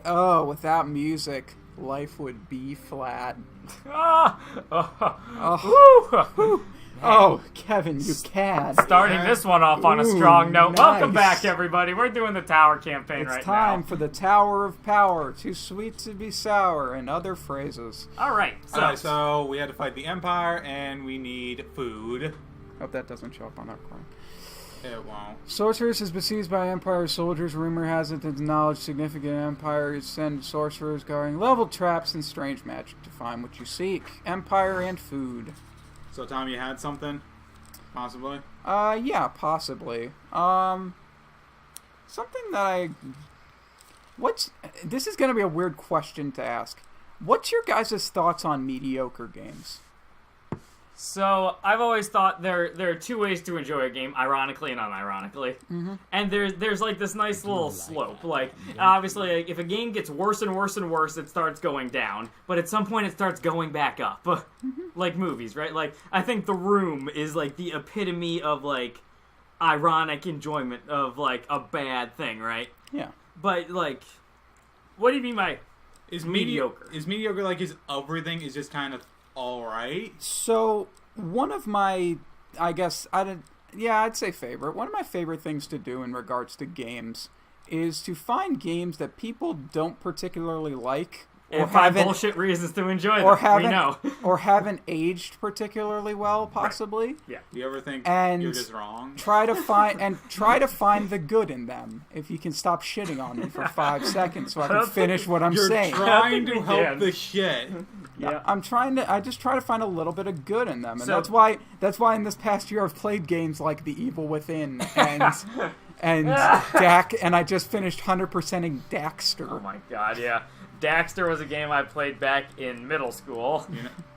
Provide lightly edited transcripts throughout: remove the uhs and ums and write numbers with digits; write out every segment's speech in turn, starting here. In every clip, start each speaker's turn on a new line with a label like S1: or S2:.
S1: Oh, without music, life would be flat. Oh, Kevin, you cad.
S2: Starting this one off on a strong note.
S1: Nice.
S2: Welcome back, everybody. We're doing the Tower campaign
S1: It's
S2: right
S1: time
S2: now.
S1: for the Tower of Power, too sweet to be sour, and other phrases.
S2: All right.
S3: So we had to fight the Empire, and we need food.
S1: Hope that doesn't show up on our coin.
S3: It won't.
S1: Sorceress is besieged by Empire soldiers. Rumor has it that the knowledge significant Empires send sorcerers guarding level traps and strange magic to find what you seek. Empire and food.
S3: So, Tom, you had something? Possibly?
S1: Yeah, possibly. Something that this is gonna be a weird question to ask. What's your guys' thoughts on mediocre games?
S2: So I've always thought there are two ways to enjoy a game, ironically and unironically.
S1: Mm-hmm.
S2: And there's like this nice little slope. Like, obviously, like, if a game gets worse and worse and worse, it starts going down. But at some point, it starts going back up. Like movies, right? Like, I think The Room is like the epitome of like ironic enjoyment of like a bad thing, right?
S1: Yeah.
S2: But like, what do you mean by mediocre?
S3: Is mediocre like is everything is just kind of alright?
S1: So, one of my, I'd say favorite. One of my favorite things to do in regards to games is to find games that people don't particularly like.
S2: And find bullshit reasons to enjoy them. We know.
S1: Or haven't aged particularly well, possibly.
S2: Right. Yeah.
S3: Do you ever think
S1: And
S3: you're just wrong?
S1: Try to find the good in them. If you can stop shitting on me for 5 seconds so I can finish what I'm saying.
S3: You're trying to help the shit.
S2: Yeah.
S1: I just try to find a little bit of good in them. And
S2: So-
S1: that's why in this past year I've played games like The Evil Within and Dak, and I just finished 100%ing Daxter.
S2: Oh my god, yeah. Daxter was a game I played back in middle school,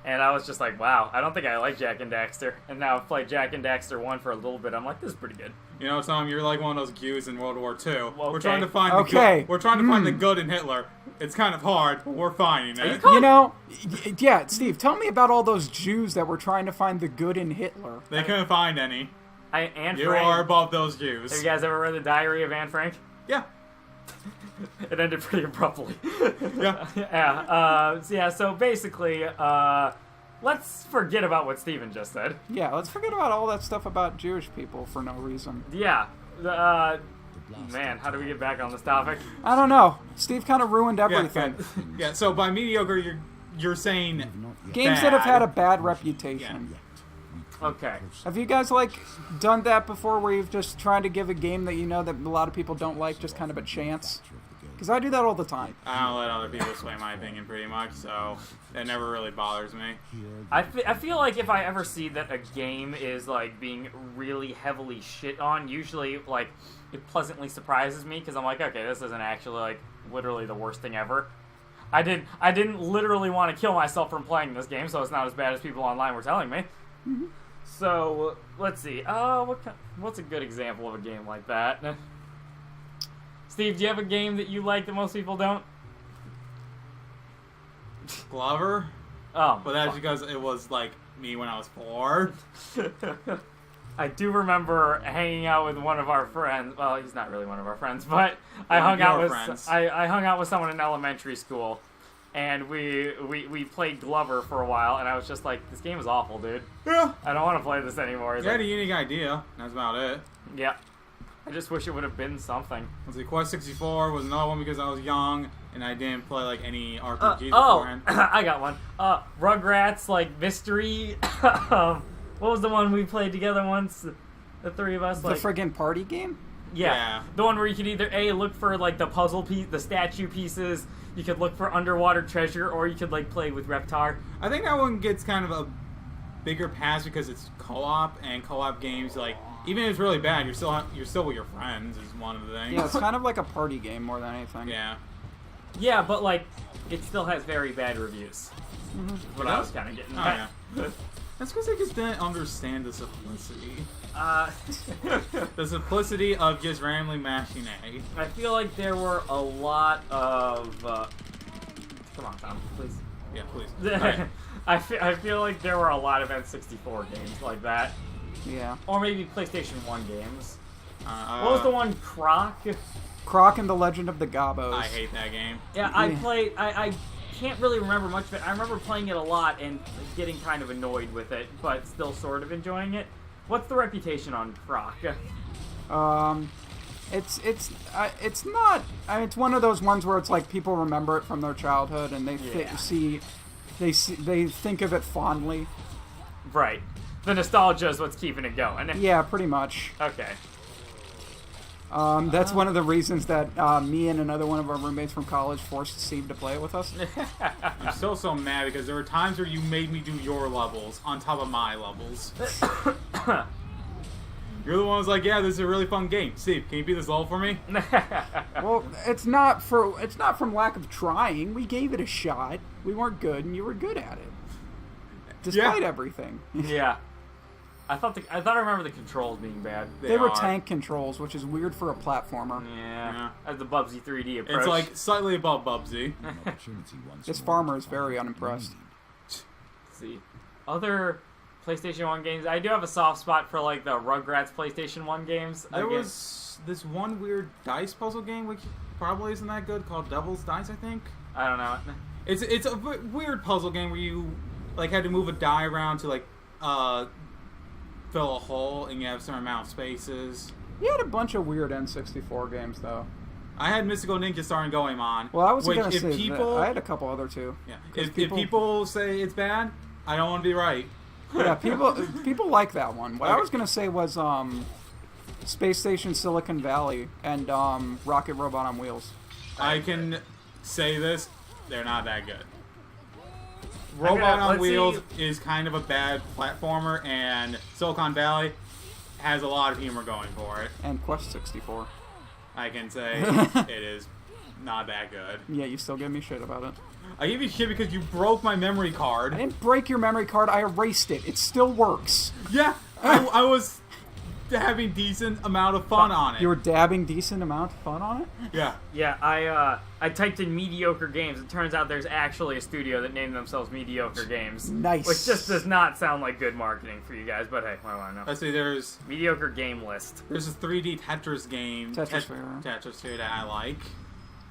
S2: and I was just like, wow, I don't think I like Jak and Daxter. And now I've played Jak and Daxter 1 for a little bit. I'm like, this is pretty good.
S3: You know, Tom, you're like one of those Jews in World War II.
S2: Okay.
S3: We're trying to find the good. We're trying to find the good in Hitler. It's kind of hard, but we're finding it.
S1: You know, yeah, Steve, tell me about all those Jews that were trying to find the good in Hitler.
S3: They couldn't find any.
S2: Anne
S3: You
S2: Frank.
S3: are above those Jews.
S2: Have you guys ever read The Diary of Anne Frank?
S3: Yeah.
S2: It ended pretty abruptly.
S3: Yeah.
S2: So basically, let's forget about what Steven just said.
S1: Yeah, let's forget about all that stuff about Jewish people for no reason.
S2: Yeah. Man, how do we get back on this topic?
S1: I don't know. Steve kind of ruined everything.
S3: Yeah. So by mediocre, you're saying
S1: Games that have had a bad reputation.
S3: Yeah.
S2: Okay.
S1: Have you guys, done that before where you've just tried to give a game that you know that a lot of people don't like just kind of a chance? Because I do that all the time.
S3: I don't let other people sway my opinion pretty much, so that never really bothers me.
S2: I feel like if I ever see that a game is, being really heavily shit on, usually, it pleasantly surprises me, because I'm like, okay, this isn't actually, literally the worst thing ever. I didn't literally want to kill myself from playing this game, so it's not as bad as people online were telling me.
S1: Mm-hmm.
S2: So, let's see. What's a good example of a game like that? Steve, do you have a game that you like that most people don't?
S3: Glover?
S2: Oh.
S3: But that's because it was, me when I was 4.
S2: I do remember hanging out with one of our friends. Well, he's not really one of our friends, but I hung out with someone in elementary school, and we played Glover for a while, and I was just like, this game is awful, dude.
S3: Yeah.
S2: I don't want to play this anymore.
S3: You had a unique idea. That's about it.
S2: Yeah. I just wish it would have been something.
S3: Let's see, Quest 64 was another one because I was young, and I didn't play, any RPGs beforehand.
S2: I got one. Rugrats, mystery. What was the one we played together once? The three of us?
S1: The friggin' party game?
S2: Yeah. The one where you could either look for the puzzle piece, the statue pieces. You could look for underwater treasure, or you could play with Reptar.
S3: I think that one gets kind of a bigger pass because it's co-op, and co-op games even if it's really bad, you're still with your friends. Is one of the things.
S1: Yeah, it's kind of like a party game more than anything.
S3: Yeah.
S2: Yeah, but it still has very bad reviews.
S1: Mm-hmm.
S2: What I was kind of getting at.
S3: Yeah. That's because I just didn't understand the simplicity. The simplicity of just randomly mashing A.
S2: I feel like there were a lot of... Come on, Tom, please.
S3: Yeah, please. Right.
S2: I feel like there were a lot of N64 games like that.
S1: Yeah.
S2: Or maybe PlayStation 1 games.
S3: What
S2: What was the one, Croc?
S1: Croc and the Legend of the Gobos.
S3: I hate that game.
S2: Yeah, I can't really remember much of it. I remember playing it a lot and getting kind of annoyed with it, but still sort of enjoying it. What's the reputation on Croc?
S1: It's not. I mean, it's one of those ones where it's like people remember it from their childhood and they they think of it fondly.
S2: Right. The nostalgia is what's keeping it going.
S1: Yeah, pretty much.
S2: Okay.
S1: That's one of the reasons that me and another one of our roommates from college forced Steve to play it with us.
S3: I'm still so mad because there were times where you made me do your levels on top of my levels. You're the one who's like, yeah, this is a really fun game. Steve, can you beat this level for me?
S1: Well, it's not from lack of trying. We gave it a shot. We weren't good, and you were good at it, despite everything.
S2: Yeah. I thought I remember the controls being bad.
S1: They were tank controls, which is weird for a platformer.
S2: Yeah. That's the Bubsy 3D approach.
S3: It's like slightly above Bubsy.
S1: This farmer is very unimpressed.
S2: Let's see. Other PlayStation 1 games. I do have a soft spot for like the Rugrats PlayStation 1 games.
S3: There was this one weird dice puzzle game, which probably isn't that good, called Devil's Dice, I think.
S2: I don't know.
S3: It's a weird puzzle game where you like had to move a die around to like fill a hole, and you have a certain amount of spaces.
S1: You had a bunch of weird N64 games, though.
S3: I had Mystical Ninja Star and Goemon.
S1: Well, I was going to say
S3: people,
S1: I had a couple other too.
S3: Yeah. If people say it's bad, I don't want to be right.
S1: Yeah, people like that one. What I was going to say was Space Station Silicon Valley and Rocket Robot on Wheels.
S3: I can say this, they're not that good. Robot on Wheels is kind of a bad platformer, and Silicon Valley has a lot of humor going for it.
S1: And Quest 64.
S3: I can say it is not that good.
S1: Yeah, you still give me shit about it.
S3: I give you shit because you broke my memory card.
S1: I didn't break your memory card, I erased it. It still works.
S3: Yeah, I was having decent amount of fun on it.
S1: You were dabbing decent amount of fun on it?
S3: Yeah.
S2: Yeah, I typed in mediocre games. It turns out there's actually a studio that named themselves Mediocre Games.
S1: Nice.
S2: Which just does not sound like good marketing for you guys, but hey, what do I know?
S3: Let's see, there's
S2: Mediocre Game List.
S3: There's a 3D Tetris game.
S1: Tetrisphere.
S3: Tetrisphere that I like.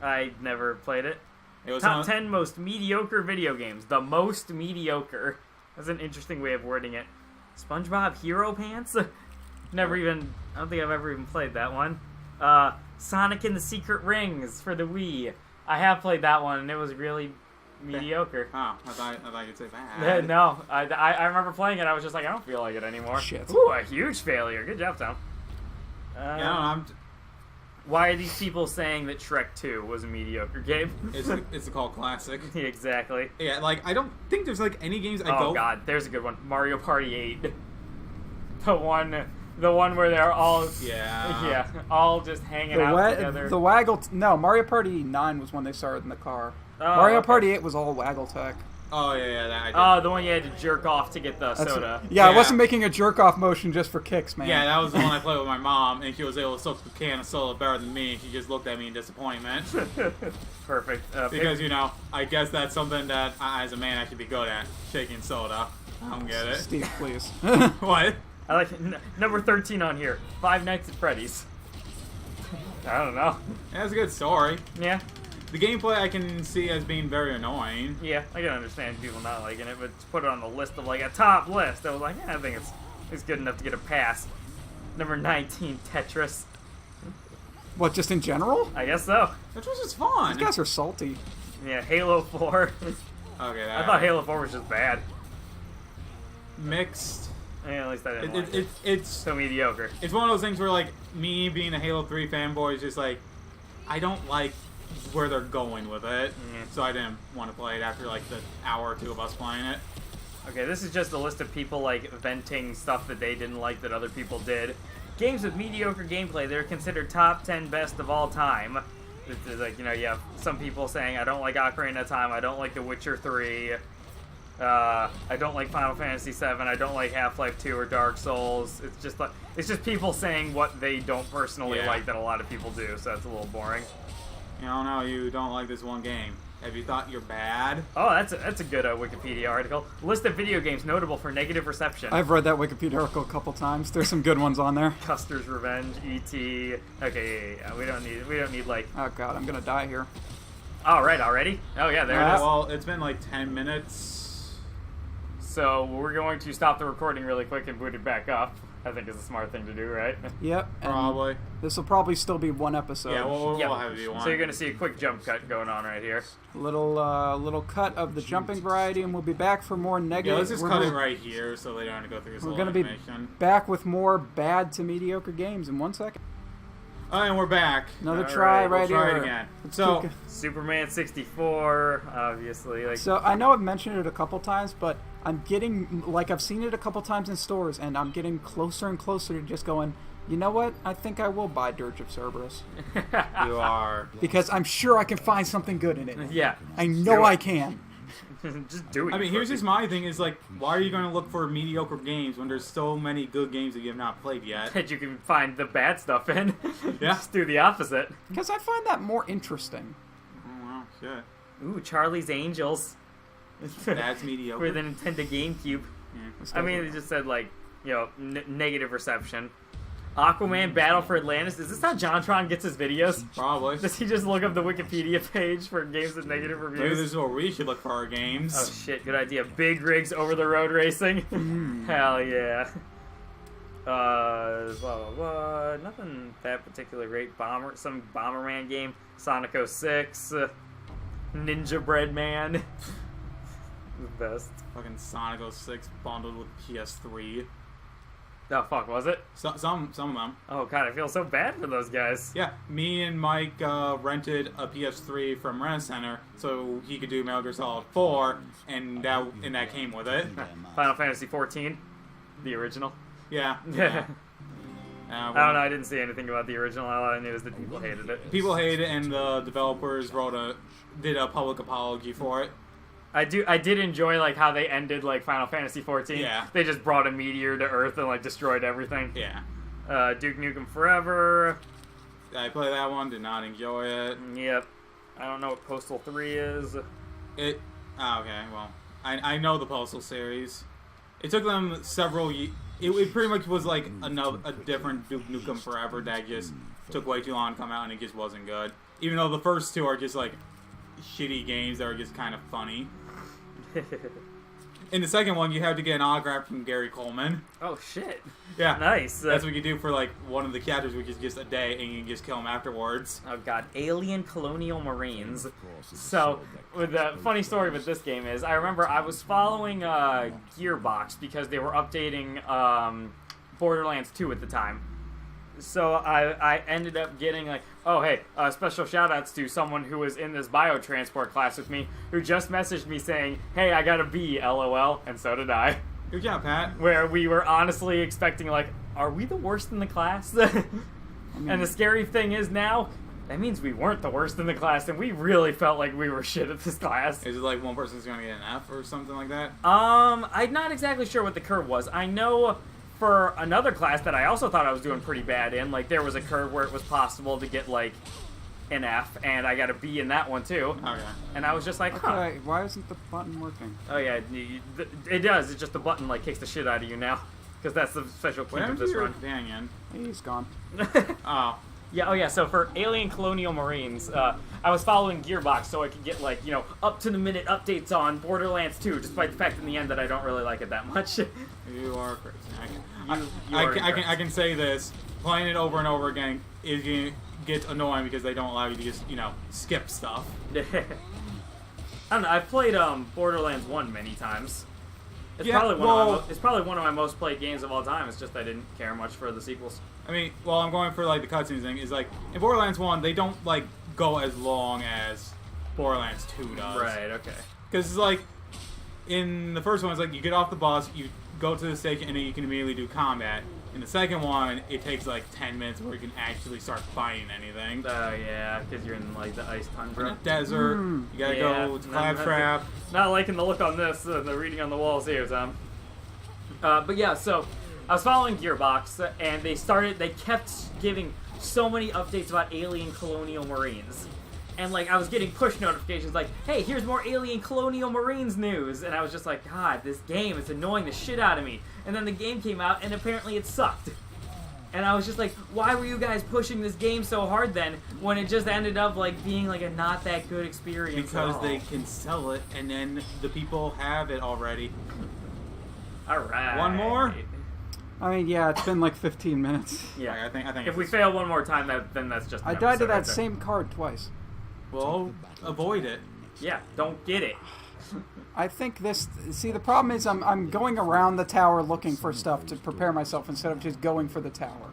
S2: I never played it.
S3: It was
S2: Top 10 most mediocre video games. The most mediocre. That's an interesting way of wording it. SpongeBob Hero Pants? I don't think I've ever even played that one. Sonic and the Secret Rings for the Wii. I have played that one, and it was really mediocre.
S3: Oh, I thought you'd say that.
S2: No, I remember playing it. I was just like, I don't feel like it anymore.
S1: Shit.
S2: Ooh, a huge failure. Good job, Tom.
S3: Yeah,
S2: Why are these people saying that Shrek 2 was a mediocre game?
S3: it's a cult classic.
S2: Exactly.
S3: Yeah, like, I don't think there's, like, any games
S2: Oh, God, there's a good one. Mario Party 8. The one where they're all... Yeah, all just hanging out together.
S1: The Waggle... No, Mario Party 9 was when they started in the car.
S2: Oh,
S1: Mario Party 8 was all Waggle Tech.
S3: Oh, yeah, that I did.
S2: Oh, the one you had to jerk off to get the soda.
S1: Yeah, I wasn't making a jerk-off motion just for kicks, man.
S3: Yeah, that was the one I played with my mom, and she was able to soak the can of soda better than me, and she just looked at me in disappointment.
S2: Perfect.
S3: Because, I guess that's something that, as a man, I should be good at. Shaking soda. I don't get it.
S1: Steve, please.
S3: What?
S2: I like number 13 on here. Five Nights at Freddy's. I don't know.
S3: Yeah, that's a good story.
S2: Yeah.
S3: The gameplay I can see as being very annoying.
S2: Yeah, I can understand people not liking it, but to put it on the list of like a top list, I was like, I think it's good enough to get a pass. Number 19, Tetris.
S1: What, just in general?
S2: I guess so.
S3: Tetris is fun.
S1: These guys are salty.
S2: Yeah, Halo 4.
S3: Okay,
S2: I thought Halo 4 was just bad.
S3: Mixed.
S2: Yeah, at least I didn't like it.
S3: It's
S2: so mediocre.
S3: It's one of those things where, like, me being a Halo 3 fanboy is just like, I don't like where they're going with it, so I didn't want to play it after, like, the hour or two of us playing it.
S2: Okay, this is just a list of people, like, venting stuff that they didn't like that other people did. Games with mediocre gameplay, they're considered top 10 best of all time. It's like, you have some people saying, I don't like Ocarina of Time, I don't like The Witcher 3, I don't like Final Fantasy 7, I don't like Half-Life 2 or Dark Souls. It's just people saying what they don't personally like that a lot of people do, so that's a little boring.
S3: don't know, you don't like this one game. Have you thought you're bad?
S2: Oh, that's a good Wikipedia article. List of video games notable for negative reception.
S1: I've read that Wikipedia article a couple times. There's some good ones on there.
S2: Custer's Revenge, E.T. Okay, yeah. We don't need like.
S1: Oh god, I'm gonna die here.
S2: Oh, right, already? Oh yeah, there it is.
S3: Well, it's been like 10 minutes.
S2: So we're going to stop the recording really quick and boot it back up. I think is a smart thing to do, right?
S1: Yep.
S3: Probably.
S1: This will probably still be one episode.
S3: Yeah, we'll
S2: Yep.
S3: have you on.
S2: So you're going to see a quick jump cut going on right here.
S1: Little cut of the jumping variety, and we'll be back for more negative.
S3: Yeah, let's just cut it right here so they don't have to go through this
S1: We're
S3: whole
S1: gonna be
S3: information.
S1: back with more bad to mediocre games in 1 second.
S3: Oh, and we're back.
S1: Another
S2: All
S1: try
S2: right,
S1: right
S3: We'll try
S1: here.
S3: it again.
S1: Let's
S3: So,
S1: keep
S2: Superman 64, obviously. Like,
S1: So I know I've mentioned it a couple times, but I'm getting, like, I've seen it a couple times in stores, and I'm getting closer and closer to just going, you know what? I think I will buy Dirge of Cerberus.
S3: you are.
S1: Because I'm sure I can find something good in it.
S2: yeah.
S1: I know
S2: Do
S1: I
S2: it.
S1: can.
S2: Just do it.
S3: I mean, here's
S2: fucking-
S3: just my thing is like, why are you going to look for mediocre games when there's so many good games that you have not played yet?
S2: that you can find the bad stuff in.
S3: Yeah.
S2: Just do the opposite.
S1: Because I find that more interesting.
S3: Oh, wow, shit.
S2: Ooh, Charlie's Angels.
S3: That's
S2: For
S3: mediocre.
S2: the Nintendo GameCube.
S1: Let's
S2: I
S1: go
S2: mean,
S1: for
S2: it just said, like, you know, negative reception. Aquaman Battle for Atlantis. Is this how JonTron gets his videos?
S3: Probably.
S2: Does he just look up the Wikipedia page for games with negative
S3: Maybe
S2: reviews?
S3: this is where we should look for our games.
S2: Oh shit, good idea. Big rigs over the road racing. Hell yeah. Blah, blah, blah. Nothing that particularly great. Some Bomberman game. Sonic 06. Ninja Bread Man. The best.
S3: Fucking Sonic 06 bundled with PS3.
S2: Oh fuck, was it?
S3: Some of them.
S2: Oh god, I feel so bad for those guys.
S3: Yeah, me and Mike rented a PS3 from Rent Center so he could do Metal Gear Solid 4, and that came with it.
S2: Final Fantasy 14, the original.
S3: Yeah.
S2: I
S3: Well,
S2: don't know. I didn't see anything about the original. All I knew is that people hated it.
S3: People hate it, and the developers did a public apology for it.
S2: I did enjoy like how they ended like Final Fantasy 14.
S3: Yeah.
S2: They just brought a meteor to Earth and like destroyed everything.
S3: Yeah.
S2: Duke Nukem Forever.
S3: I played that one, did not enjoy it.
S2: Yep. I don't know what Postal 3 is.
S3: Okay, well, I know the Postal series. It took them several years. It pretty much was like a different Duke Nukem Forever that just took way too long to come out, and it just wasn't good. Even though the first two are just like shitty games that are just kind of funny. In the second one, you have to get an autograph from Gary Coleman.
S2: Oh shit.
S3: Yeah.
S2: Nice.
S3: That's what you do for like one of the chapters, which is just a day, and you can just kill him afterwards.
S2: Oh god, Alien Colonial Marines. So, with the funny story with this game is, I remember I was following Gearbox because they were updating Borderlands 2 at the time. So I ended up getting like, oh hey, special shout-outs to someone who was in this biotransport class with me, who just messaged me saying, hey, I got a B, LOL, and so did I.
S3: Good job, Pat.
S2: Where we were honestly expecting like, are we the worst in the class? And the scary thing is now, that means we weren't the worst in the class, and we really felt like we were shit at this class.
S3: Is it like one person's gonna get an F or something like that?
S2: I'm not exactly sure what the curve was. I know for another class that I also thought I was doing pretty bad in, like there was a curve where it was possible to get like an F, and I got a B in that one too.
S3: Okay.
S2: And I was just like, huh.
S1: Okay, why isn't the button working?
S2: Oh yeah, it does. It's just the button like kicks the shit out of you now, because that's the special key
S3: What
S2: of
S3: happened
S2: this
S3: to your
S2: run.
S3: companion?
S1: He's gone.
S3: Oh.
S2: Yeah, oh yeah, so for Alien Colonial Marines, I was following Gearbox so I could get, like, you know, up-to-the-minute updates on Borderlands 2, despite the fact in the end that I don't really like it that much.
S3: You are crazy.
S2: I
S3: I can say this. Playing it over and over again is going to get annoying because they don't allow you to just, skip stuff.
S2: I don't know, I've played Borderlands 1 many times. It's,
S3: Yeah,
S2: it's probably one of my most played games of all time. It's just I didn't care much for the sequels.
S3: I mean, well, I'm going for, like, the cutscenes thing. Is like, in Borderlands 1, they don't, like, go as long as Borderlands 2 does.
S2: Right, okay.
S3: Because it's like, in the first one, it's like, you get off the bus, you go to the station, and then you can immediately do combat. In the second one, it takes, like, 10 minutes where you can actually start fighting anything.
S2: Oh, yeah, because you're in, like, the ice
S3: In the
S2: tundra.
S3: desert, you gotta go to Claptrap.
S2: Not liking the look on this, the reading on the walls here, Tom. But yeah, so I was following Gearbox, and they kept giving so many updates about Alien Colonial Marines. and like I was getting push notifications like, hey, here's more Alien Colonial Marines news, and I was just like, God, this game is annoying the shit out of me. And then the game came out, and apparently it sucked. And I was just like, why were you guys pushing this game so hard then, when it just ended up like being like a not that good experience?
S3: Because they can sell it, and then the people have it already.
S2: All right.
S3: One more?
S1: I mean, yeah, it's been like 15 minutes.
S2: Yeah,
S3: I think
S2: if we fail one more time, then that's just.
S1: I died to that same card twice.
S3: Well, avoid it.
S2: Yeah, don't get it.
S1: I think this. See, the problem is I'm going around the tower looking for stuff to prepare myself instead of just going for the tower.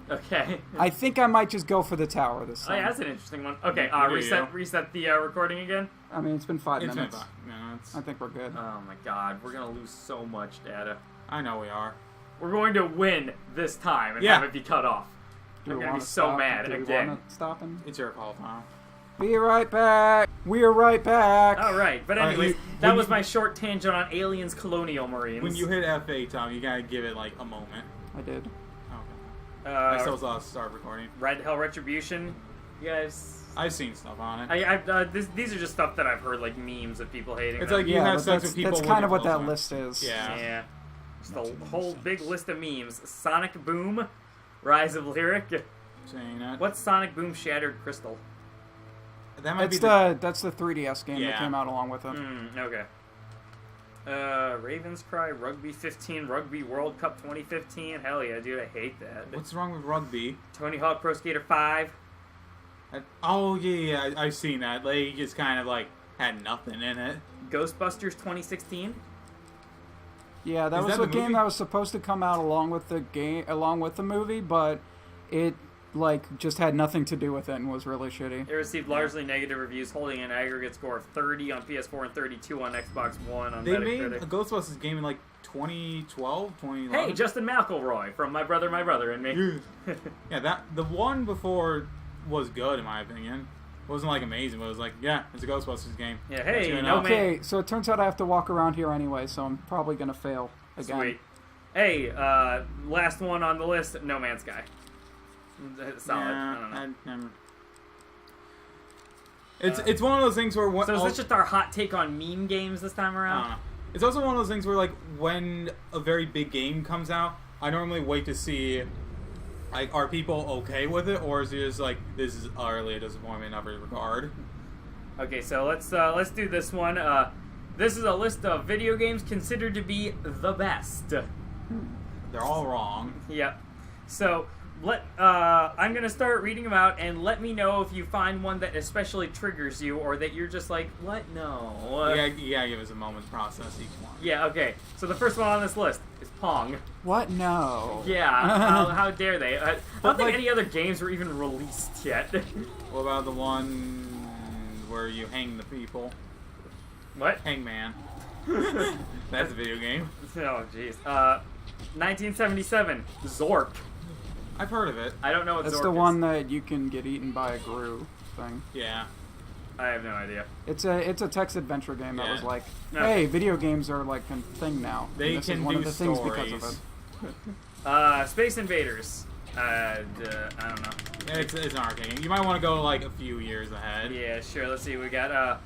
S2: Okay.
S1: I think I might just go for the tower this time.
S2: Oh yeah, that's an interesting one. Okay, reset the recording again.
S1: I mean, it's been 5 minutes.
S3: It's been 5 minutes.
S1: I think we're good.
S2: Oh my God, we're gonna lose so much data.
S3: I know we are.
S2: We're going to win this time and have it be cut off.
S1: Do
S2: I'm
S1: we
S2: gonna
S1: wanna
S2: be so
S1: stop?
S2: mad
S1: Do we
S2: again.
S1: wanna stop him?
S3: It's your call, Tom.
S1: Be right back. We're right back.
S2: All right, but anyways, that was my short tangent on Aliens Colonial Marines.
S3: When you hit F8, Tom, you gotta give it like a moment.
S1: I did.
S3: Okay. I still saw start recording.
S2: Red Hell Retribution. You guys.
S3: I've seen stuff on it.
S2: These are just stuff that I've heard, like memes of people hating.
S3: It's
S2: them.
S3: like you
S1: Yeah,
S3: have
S1: but
S3: sex with people.
S1: that's kind of what that list is.
S3: Yeah.
S2: Just a whole big list of memes. Sonic Boom, Rise of Lyric.
S3: Saying that.
S2: What's Sonic Boom Shattered Crystal?
S3: That might be
S1: That's the 3DS game that
S3: Yeah.
S1: came out along with it.
S2: Okay. Ravens Cry, Rugby 15, Rugby World Cup 2015. Hell yeah, dude, I hate that.
S3: What's wrong with rugby?
S2: Tony Hawk Pro Skater 5.
S3: Oh yeah, I've seen that. They just kind of like had nothing in it.
S2: Ghostbusters 2016.
S1: Yeah, that
S3: Is
S1: was
S3: that
S1: a
S3: the
S1: game
S3: movie?
S1: that was supposed to come out along with the movie, but it like just had nothing to do with it and was really shitty.
S2: It received largely negative reviews, holding an aggregate score of 30 on PS4 and 32 on Xbox One on
S3: They made
S2: Metacritic.
S3: a Ghostbusters game in like 2012, 2011.
S2: Hey, Justin McElroy from My Brother, and Me.
S3: Yeah, that the one before was good in my opinion. It wasn't like amazing, but it was like, yeah, it's a Ghostbusters game.
S2: Yeah, hey,
S3: That's good
S2: no
S3: enough.
S2: man.
S1: Okay, so it turns out I have to walk around here anyway, so I'm probably gonna fail again.
S2: Sweet. Hey, last one on the list, No Man's Sky. Solid. I don't know.
S3: It's one of those things where
S2: So is this just our hot take on meme games this time
S3: I
S2: around?
S3: don't know. It's also one of those things where like when a very big game comes out, I normally wait to see like are people okay with it, or is it just like this is utterly a disappointment in every regard.
S2: Okay, so let's do this one. This is a list of video games considered to be the best.
S3: They're all wrong.
S2: Yep. So I'm gonna start reading them out, and let me know if you find one that especially triggers you, or that you're just like, what? No.
S3: You gotta give us a moment to process each one.
S2: Yeah. Okay. So the first one on this list is Pong.
S1: What? No.
S2: Yeah. how dare they? I don't think any other games were even released yet.
S3: What about the one where you hang the people?
S2: What?
S3: Hangman. That's a video game.
S2: Oh, jeez. 1977, Zork.
S3: I've heard of it.
S2: I don't know what
S1: That's
S2: Zork
S1: the
S2: is.
S1: one that you can get eaten by a Gru thing.
S3: Yeah.
S2: I have no idea.
S1: It's a text adventure game that
S3: Yeah.
S1: was like,
S2: No.
S1: hey, video games are like a thing now. And
S3: They
S1: this
S3: can
S1: is one
S3: do
S1: of the things
S3: stories.
S1: because of it.
S2: Space Invaders. I don't know.
S3: It's an arcade game. You might want to go like a few years ahead.
S2: Yeah, sure. Let's see. We got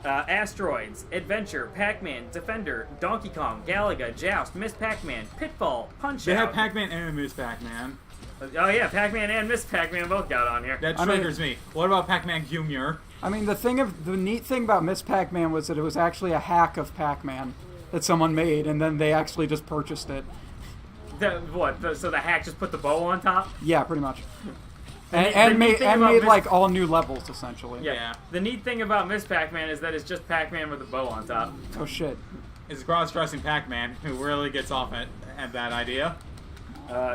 S2: Asteroids, Adventure, Pac-Man, Defender, Donkey Kong, Galaga, Joust, Miss Pac-Man, Pitfall, Punch
S3: They
S2: Out.
S3: had Pac-Man and Miss Pac-Man.
S2: Oh yeah, Pac-Man and Miss Pac-Man both got on here.
S3: That
S1: I mean-
S3: triggers me. What about Pac-Man Jr.?
S1: I mean, the neat thing about Miss Pac-Man was that it was actually a hack of Pac-Man that someone made, and then they actually just purchased it.
S2: So the hack just put the bow on top?
S1: Yeah, pretty much.
S2: The
S1: And
S2: neat
S1: made
S2: thing about Miss-
S1: like all new levels essentially.
S3: Yeah.
S2: The neat thing about Miss Pac-Man is that it's just Pac-Man with a bow on top.
S1: Oh shit.
S3: It's cross-dressing Pac-Man who really gets off at that idea.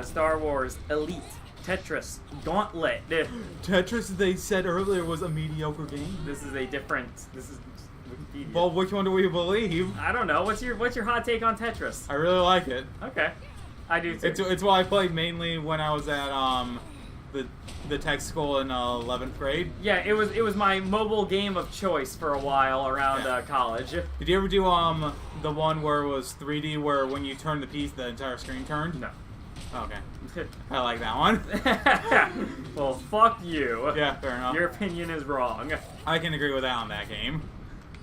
S2: Star Wars, Elite, Tetris, Gauntlet.
S3: Tetris, they said earlier, was a mediocre game.
S2: This is Wikipedia.
S3: Well, which one do we believe?
S2: I don't know. What's your hot take on Tetris?
S3: I really like it.
S2: Okay, I do too.
S3: It's what I played mainly when I was at the tech school in 11th grade.
S2: Yeah, it was my mobile game of choice for a while around
S3: Yeah.
S2: college.
S3: Did you ever do the one where it was 3D, where when you turned the piece, the entire screen turned?
S2: No.
S3: Okay. I like that one.
S2: Well, fuck you.
S3: Yeah, fair enough.
S2: Your opinion is wrong.
S3: I can agree with that on that game.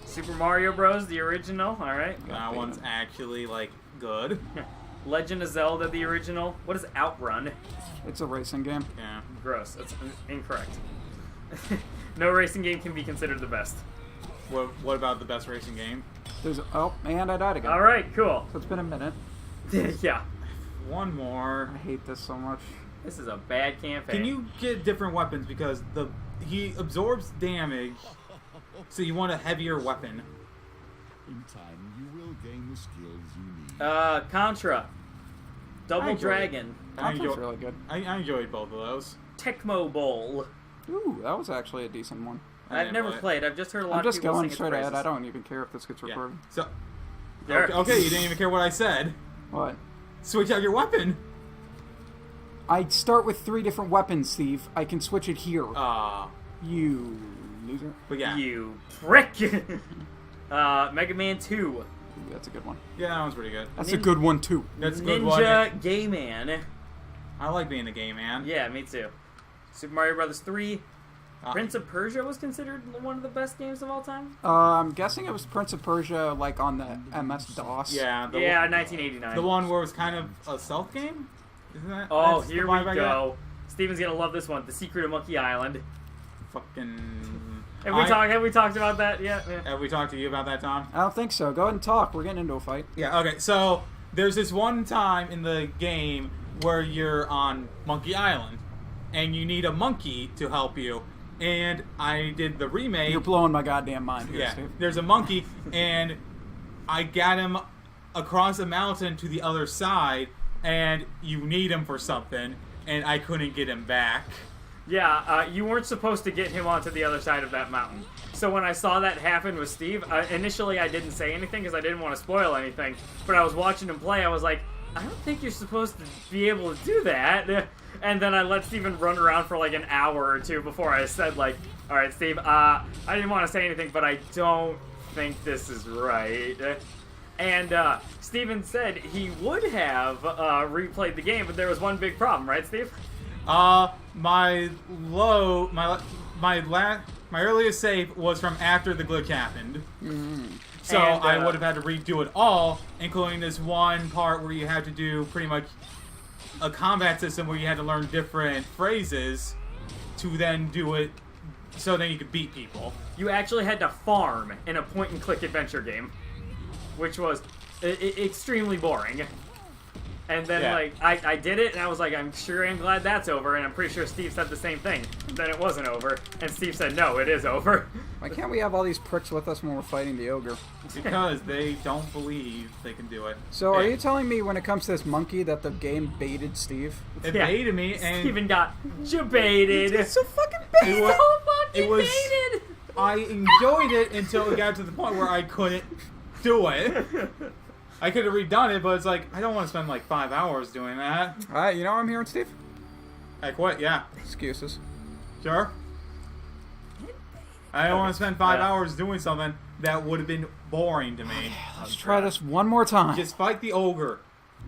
S2: Super Mario Bros. The original. All right.
S3: That one's actually, like, good.
S2: Legend of Zelda the original. What is Outrun?
S1: It's a racing game.
S3: Yeah.
S2: Gross. That's incorrect. No racing game can be considered the best.
S3: What about the best racing game?
S1: Oh, and I died again.
S2: All right, cool.
S1: So it's been a minute.
S2: Yeah.
S3: One more.
S1: I hate this so much.
S2: This is a bad campaign.
S3: Can you get different weapons because he absorbs damage, so you want a heavier weapon.
S4: In time, you will gain the skills you need.
S2: Contra. Double
S3: enjoy
S2: Dragon.
S1: Contra's really good.
S3: I enjoyed both of those.
S2: Tecmo Bowl.
S1: Ooh, that was actually a decent one.
S2: I've never played. I've just heard a lot
S1: I'm
S2: of
S1: just
S2: people
S1: going
S2: sing
S1: straight
S2: its
S1: ahead.
S2: praises.
S1: I don't even care if this gets
S3: Yeah.
S1: recorded.
S3: So,
S2: There.
S3: okay, you didn't even care what I said.
S1: What?
S3: Switch out your weapon.
S1: I start with 3 different weapons, Steve. I can switch it here. You loser.
S3: But yeah.
S2: You prick. Mega Man 2.
S1: Ooh, that's a good one.
S3: Yeah, that one's pretty good.
S1: That's a good one, too.
S3: That's a good one.
S2: Ninja Gay Man.
S3: I like being a gay man.
S2: Yeah, me too. Super Mario Brothers 3. Prince of Persia was considered one of the best games of all time.
S1: I'm guessing it was Prince of Persia, like on the MS-DOS.
S3: Yeah.
S2: Yeah, 1989.
S3: The one where it was kind of a stealth game? Isn't that?
S2: Oh,
S3: that's
S2: here
S3: the
S2: we
S3: vibe I
S2: go. Steven's gonna love this one. The Secret of Monkey Island.
S3: get? Fucking.
S2: Have we talked about that yet? Yeah.
S3: Have we talked to you about that, Tom?
S1: I don't think so. Go ahead and talk. We're getting into a fight.
S3: Yeah, okay, so there's this one time in the game where you're on Monkey Island, and you need a monkey to help you, and I did the remake.
S1: You're blowing my goddamn mind here,
S3: Yeah,
S1: Steve.
S3: there's a monkey, and I got him across a mountain to the other side, and you need him for something, and I couldn't get him back.
S2: Yeah, you weren't supposed to get him onto the other side of that mountain. So when I saw that happen with Steve, initially I didn't say anything because I didn't want to spoil anything. But I was watching him play, I was like, I don't think you're supposed to be able to do that. And then I let Steven run around for like an hour or two before I said like, all right, Steve, I didn't want to say anything, but I don't think this is right. And Steven said he would have replayed the game, but there was one big problem, right, Steve?
S3: My earliest save was from after the glitch happened. So
S2: And,
S3: I would have had to redo it all, including this one part where you had to do pretty much a combat system where you had to learn different phrases to then do it so then you could beat people.
S2: You actually had to farm in a point-and-click adventure game, which was extremely boring. And then,
S3: Yeah.
S2: like, I did it, and I was like, I'm glad that's over, and I'm pretty sure Steve said the same thing. Then it wasn't over, and Steve said, no, it is over.
S1: Why can't we have all these pricks with us when we're fighting the ogre?
S3: Because they don't believe they can do it.
S1: So are
S3: Yeah.
S1: you telling me when it comes to this monkey that the game baited Steve?
S3: It
S2: Yeah.
S3: baited me, and
S2: Steven got jebaited.
S1: It's so fucking
S3: It
S1: baited!
S3: was-
S2: So fucking
S3: it was-
S2: baited!
S3: I enjoyed it until it got to the point where I couldn't do it. I could have redone it, but it's like, I don't want to spend like 5 hours doing that.
S1: Alright, you know what I'm hearing, Steve?
S3: I quit, yeah.
S1: Excuses.
S3: Sure. I don't want to spend 5
S2: Yeah.
S3: hours doing something that would have been boring to me.
S1: Let's try this one more time.
S3: Just fight the ogre.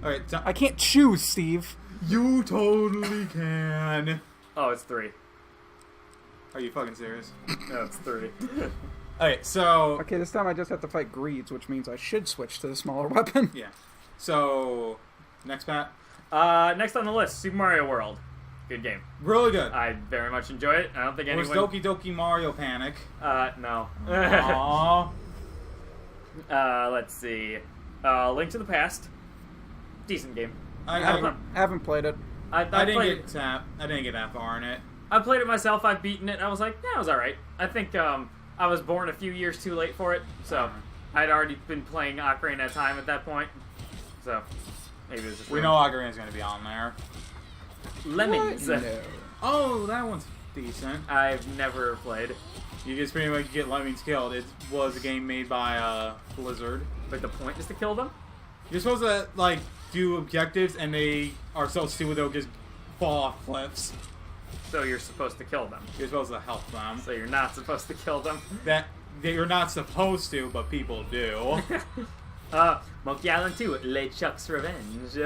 S3: Alright,
S1: I can't choose, Steve.
S3: you totally can.
S2: Oh, it's 3.
S3: Are you fucking serious?
S2: No, it's 3.
S3: Okay, so...
S1: Okay, this time I just have to fight greeds, which means I should switch to the smaller weapon.
S3: Yeah. So, next Pat.
S2: Next on the list, Super Mario World. Good game.
S3: Really good.
S2: I very much enjoy it. I don't think
S3: It was
S2: anyone...
S3: Doki Doki Mario Panic.
S2: No.
S3: Aww.
S2: Let's see. Link to the Past. Decent game.
S3: I
S1: Haven't played it.
S2: I
S3: didn't
S2: played,
S3: get that far in it.
S2: I played it myself. I've beaten it. I was like, yeah, it was alright. I think I was born a few years too late for it, so I'd already been playing Ocarina of Time at that point. So maybe it was just
S3: We know Ocarina's going to be on there.
S2: Lemons.
S1: What? No.
S3: Oh, that one's decent.
S2: I've never played.
S3: You just pretty much get lemmings killed. It was a game made by Blizzard.
S2: But the point is to kill them?
S3: You're supposed to like do objectives, and they are so stupid they'll just fall off cliffs.
S2: So you're supposed to kill them.
S3: You're supposed to help them.
S2: So you're not supposed to kill them.
S3: That you're not supposed to, but people do.
S2: Monkey Island 2, LeChuck's Revenge.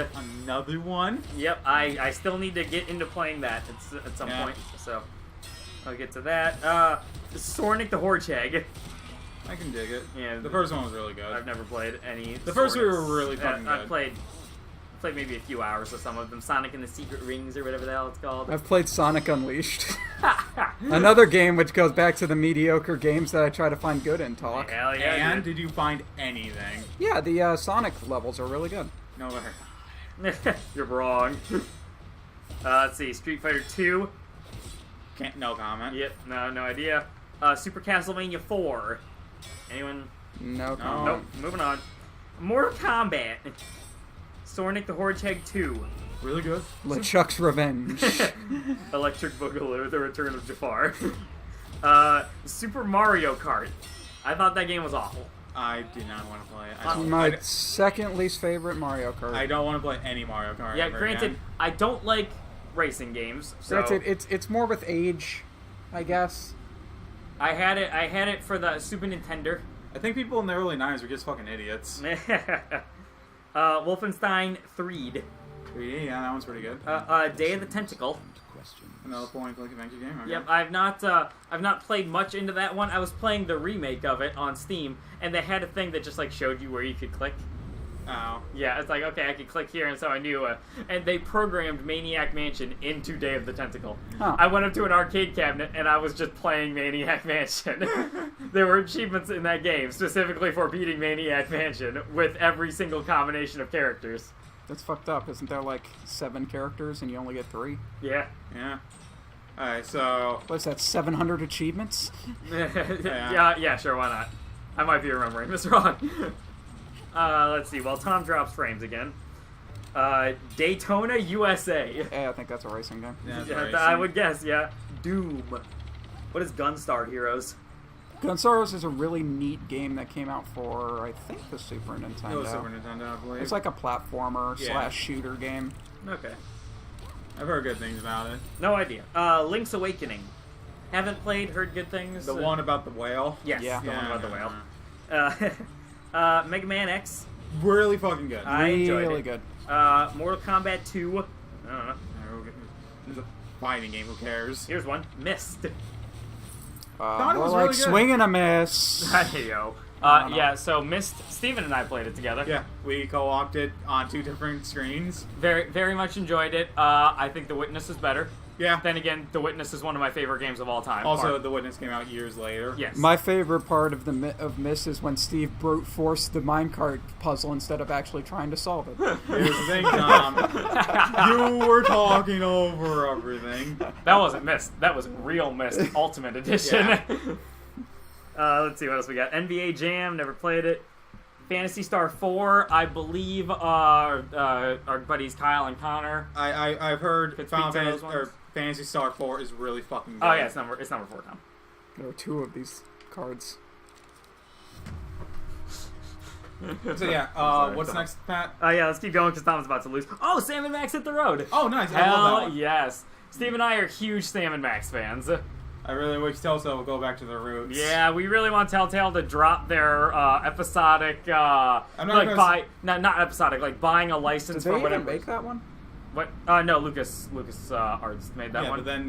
S3: Another one.
S2: Yep, I still need to get into playing that at some point, so I'll get to that. Sonic the Hedgehog.
S3: I can dig it.
S2: Yeah,
S3: the first one was really good.
S2: I've never played any.
S3: The first two were really fucking good.
S2: I've played maybe a few hours of some of them. Sonic and the Secret Rings or whatever the hell it's called.
S1: I've played Sonic Unleashed. Another game which goes back to the mediocre games that I try to find good in talk.
S2: Hell yeah,
S3: And
S2: dude.
S3: did you find anything?
S1: Yeah, the Sonic levels are really good.
S3: No way.
S2: You're wrong. Let's see, Street Fighter 2.
S3: No comment.
S2: Yep, no idea. Super Castlevania 4. Anyone?
S1: No
S3: No.
S1: comment.
S2: Nope. Moving on. Mortal Kombat. Sonic the Hedgehog 2.
S3: Really good.
S1: LeChuck's Revenge.
S2: Electric Boogaloo: The Return of Jafar. Super Mario Kart. I thought that game was awful.
S3: I did not want to play it.
S1: My second least favorite Mario Kart.
S3: I don't want to play any Mario Kart.
S2: Yeah,
S3: ever
S2: granted,
S3: again.
S2: I don't like racing games, so
S1: That's it. It's more with age, I guess.
S2: I had it for the Super Nintendo.
S3: I think people in the early 90s were just fucking idiots.
S2: Wolfenstein 3'd.
S3: 3D, yeah, that one's pretty good.
S2: Day of the Tentacle.
S3: Another point-and-click adventure game. Okay.
S2: Yep, I've not played much into that one. I was playing the remake of it on Steam, and they had a thing that just like showed you where you could click.
S3: Oh.
S2: Yeah, it's like, okay, I could click here, and so I knew. And they programmed Maniac Mansion into Day of the Tentacle.
S1: Huh.
S2: I went up to an arcade cabinet, and I was just playing Maniac Mansion. There were achievements in that game specifically for beating Maniac Mansion with every single combination of characters.
S1: That's fucked up. Isn't there like 7 characters and you only get 3?
S2: Yeah.
S3: Yeah. Alright, so...
S1: What's that, 700 achievements?
S2: Yeah, sure, why not? I might be remembering this wrong. Let's see. Well, Tom drops frames again. Daytona, USA.
S1: Yeah, I think that's a racing game.
S3: Yeah,
S2: Yeah,
S3: racing.
S2: I would guess, yeah. Doom. What is Gunstar Heroes?
S1: Gunstar is a really neat game that came out for, I think, the Super Nintendo.
S3: It was Super Nintendo, I believe.
S1: It's like a platformer / shooter game.
S2: Okay.
S3: I've heard good things about it.
S2: No idea. Link's Awakening. Haven't played, heard good things.
S3: The one about the whale?
S2: Yes,
S1: Yeah.
S2: the one about the
S3: Yeah.
S2: whale. Mega Man X.
S3: Really fucking good.
S2: I enjoyed
S1: Really
S2: it.
S1: good.
S2: Mortal Kombat 2. I don't know.
S3: It's a fighting game, who cares?
S2: Here's one. Myst.
S3: Thought it
S1: More
S3: was
S1: like
S3: really good.
S1: swing and a miss.
S2: Hey, yo.
S1: I don't know.
S2: Yeah, so Myst, Steven and I played it together.
S3: Yeah, we co-opted on 2 different screens.
S2: Very, very much enjoyed it. I think The Witness is better.
S3: Yeah.
S2: Then again, The Witness is one of my favorite games of all time.
S3: Also, The Witness came out years later.
S2: Yes.
S1: My favorite part of of Miss is when Steve brute forced the minecart puzzle instead of actually trying to solve it.
S3: Here's the thing, Tom. You were talking over everything.
S2: That wasn't Myst. That was Real Myst Ultimate Edition. Let's see what else we got. NBA Jam, never played it. Phantasy Star 4, I believe our buddies Kyle and Connor.
S3: I've heard
S2: Could
S3: Final
S2: speak to those
S3: Fantasy,
S2: ones.
S3: Fantasy Star 4 is really fucking good.
S2: Oh yeah, it's number 4, Tom.
S1: There are 2 of these cards.
S3: So yeah,
S2: sorry,
S3: what's
S2: Tom.
S3: next, Pat?
S2: Yeah, let's keep going because Tom's about to lose. Oh, Sam and Max hit the road.
S3: Oh, nice. I love that
S2: Hell
S3: one.
S2: yes. Steve and I are huge Sam and Max fans.
S3: I really wish Telltale would go back to their roots.
S2: Yeah, we really want Telltale to drop their episodic,
S3: not
S2: like
S3: gonna
S2: not episodic, like buying a
S1: Did
S2: license
S1: they
S2: for
S1: even
S2: whatever.
S1: make that one?
S2: What? No, Lucas Arts made that
S3: Yeah,
S2: one.
S3: but then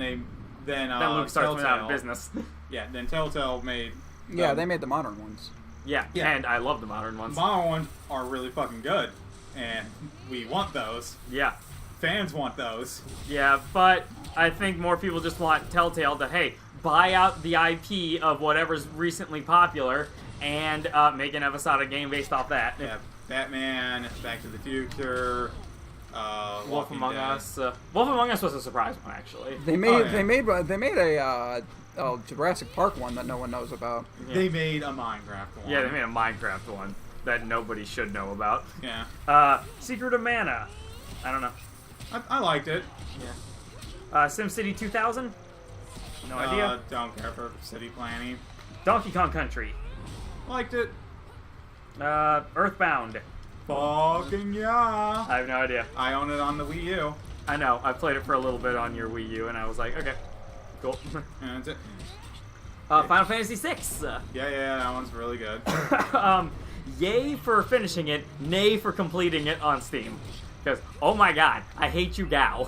S2: Then Lucas Arts went out of
S3: Telltale-
S2: business.
S3: Yeah, then Telltale made...
S1: Yeah, they made the modern ones.
S2: Yeah,
S3: Yeah.
S2: and I love the modern ones.
S3: Modern ones are really fucking good. And we want those.
S2: Yeah.
S3: Fans want those.
S2: Yeah, but I think more people just want Telltale to, hey, buy out the IP of whatever's recently popular and make an episodic game based off that.
S3: Yeah, Batman, Back to the Future,
S2: Wolf
S3: Walking
S2: Among
S3: Dead.
S2: Us. Wolf Among Us was a surprise one, actually.
S1: They made
S3: yeah.
S1: they made a Jurassic Park one that no one knows about.
S2: Yeah.
S3: They made a Minecraft one.
S2: Yeah, they made a Minecraft one that nobody should know about.
S3: Yeah.
S2: Secret of Mana. I don't know.
S3: I liked it.
S2: Yeah. SimCity 2000. No idea.
S3: Don't care for city planning.
S2: Donkey Kong Country.
S3: Liked it.
S2: Earthbound.
S3: Fucking yeah.
S2: I have no idea.
S3: I own it on the Wii U.
S2: I know. I played it for a little bit on your Wii U, and I was like, okay, cool.
S3: And that's it.
S2: Final Fantasy VI.
S3: Yeah, that one's really good.
S2: yay for finishing it, nay for completing it on Steam. Because, oh my god, I hate you, Gao.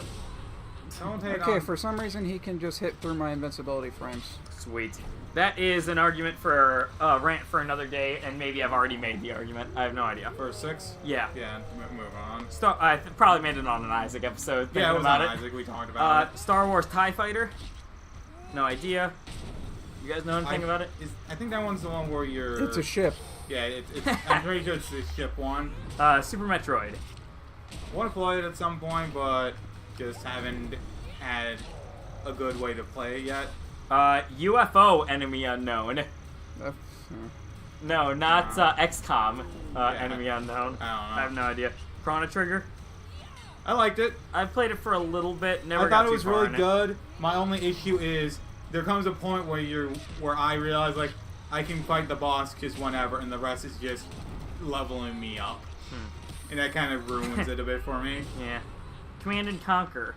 S1: Okay, for some reason he can just hit through my invincibility frames.
S2: Sweet. That is an argument for rant for another day, and maybe I've already made the argument. I have no idea.
S3: For 6?
S2: Yeah.
S3: Yeah, move on.
S2: I probably made it on an Isaac episode.
S3: Yeah, it was
S2: about
S3: on Isaac. We talked about it.
S2: Star Wars TIE Fighter. No idea. You guys know anything about it?
S3: I think that one's the one where you're...
S1: It's a ship.
S3: Yeah, I'm pretty sure it's the ship one.
S2: Super Metroid.
S3: I want to play it at some point, but just haven't had a good way to play it yet.
S2: UFO Enemy Unknown. No, not XCOM Enemy Unknown.
S3: I don't know.
S2: I have no idea. Chrono Trigger.
S3: I liked it.
S2: I played it for a little bit. Never
S3: I
S2: got
S3: thought it
S2: too
S3: was
S2: far
S3: really
S2: in it.
S3: good. My only issue is there comes a point where I realize like I can fight the boss just whenever, and the rest is just leveling me up, and that kind of ruins it a bit for me.
S2: Yeah. Command and Conquer.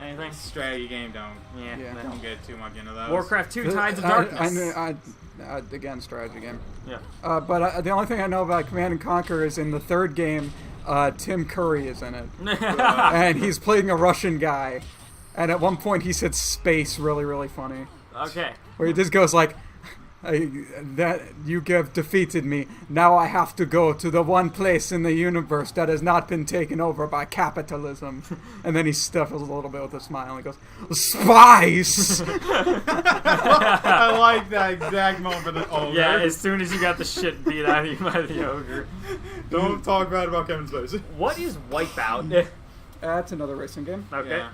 S2: Anything?
S3: Strategy game don't
S2: Yeah.
S3: don't get too much into those.
S2: Warcraft 2 Tides of Darkness.
S1: Again, strategy game.
S2: Yeah.
S1: But the only thing I know about Command and Conquer is in the third game, Tim Curry is in it. And he's playing a Russian guy. And at one point he said space really, really funny.
S2: Okay.
S1: Where he just goes like, that you have defeated me. Now I have to go to the one place in the universe that has not been taken over by capitalism. And then he stifles a little bit with a smile and goes, Spice!
S3: I like that exact moment for the ogre.
S2: Yeah, as soon as you got the shit beat out of you by the ogre.
S3: Don't talk bad about Kevin Spacey.
S2: What is Wipeout?
S1: That's another racing game.
S2: Okay.
S3: Yeah.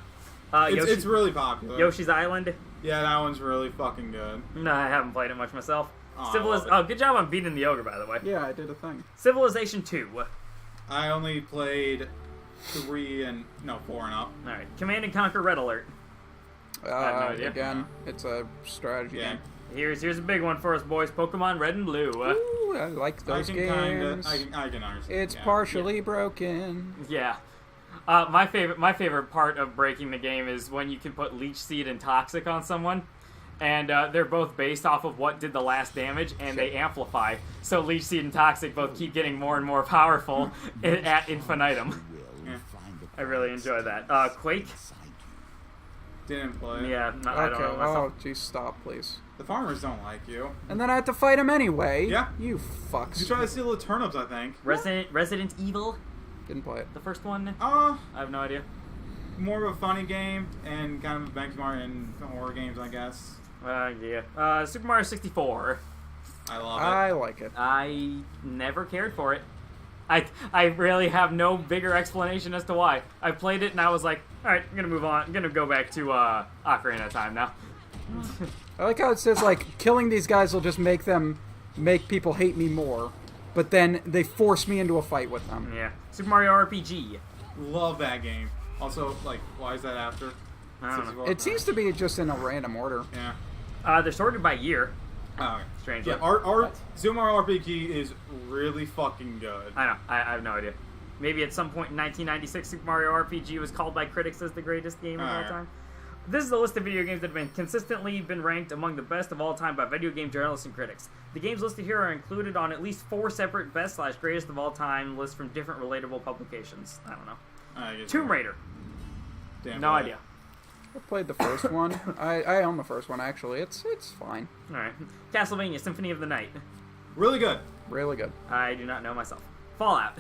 S3: It's really popular.
S2: Yoshi's Island.
S3: Yeah, that one's really fucking good.
S2: No, I haven't played it much myself.
S3: Oh,
S2: Oh, good job on beating the ogre, by the way.
S1: Yeah, I did a thing.
S2: Civilization 2.
S3: I only played 4 and up.
S2: Alright. Command and Conquer Red Alert. I have no idea.
S1: Again, it's a strategy game.
S2: Here's a big one for us boys. Pokemon Red and Blue.
S1: Ooh, I like those games.
S3: I can understand.
S1: It's partially broken.
S2: Yeah. My favorite part of breaking the game is when you can put Leech Seed and Toxic on someone, and they're both based off of what did the last damage, and they amplify. So Leech Seed and Toxic both keep getting more and more powerful at infinitum.
S3: Yeah.
S2: I really enjoy that. Quake?
S3: Didn't play.
S2: Yeah, I don't know myself.
S1: Oh, geez, stop, please.
S3: The farmers don't like you.
S1: And then I had to fight him anyway.
S3: Yeah.
S1: You fucks.
S3: You try to steal the turnips, I think.
S2: Resident Evil?
S1: Didn't play it.
S2: The first one?
S3: I
S2: have no idea.
S3: More of a funny game and kind of a benchmark in horror games, I guess.
S2: Yeah. Super Mario 64.
S3: I love it.
S1: I like it.
S2: I never cared for it. I really have no bigger explanation as to why. I played it and I was like, alright, I'm gonna move on. I'm gonna go back to Ocarina of Time now.
S1: I like how it says, like, killing these guys will just make people hate me more. But then they force me into a fight with them.
S2: Yeah. Super Mario RPG.
S3: Love that game. Also, like, why is that after?
S2: I don't know.
S1: It seems to be just in a random order.
S3: Yeah.
S2: They're sorted by year.
S3: Oh, okay.
S2: Strangely.
S3: Yeah, Super Mario RPG is really fucking good.
S2: I know. I have no idea. Maybe at some point in 1996, Super Mario RPG was called by critics as the greatest game of all time. This is a list of video games that have consistently been ranked among the best of all time by video game journalists and critics. The games listed here are included on at least 4 separate best/greatest of all time lists from different relatable publications. I don't know. Tomb Raider. No idea.
S1: I played the first one. I own the first one, actually. It's fine.
S2: Alright. Castlevania Symphony of the Night.
S3: Really good.
S1: Really good.
S2: I do not know myself. Fallout.